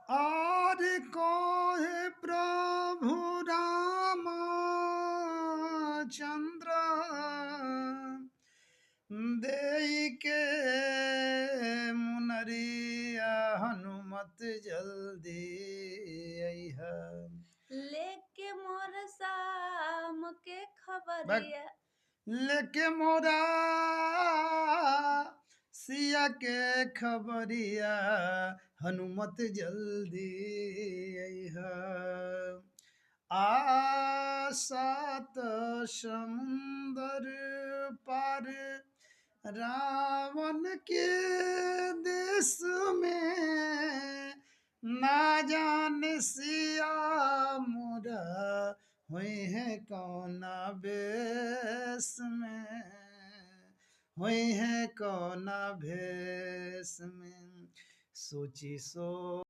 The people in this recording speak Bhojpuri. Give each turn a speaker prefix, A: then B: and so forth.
A: और कहे प्रभु रामचंद्र देई के मुनरिया हनुमत जल्दी अइहा।
B: लेके मोर शाम के
A: बक
B: खबरिया।
A: लेके मोरा सिया के खबरिया हनुमत जल्दी अइहा। सात समुंदर पार रावण के देश में ना जाने सिया मोरा हुई है कौना बेस में, हुई है कौना भेष में। सोची सो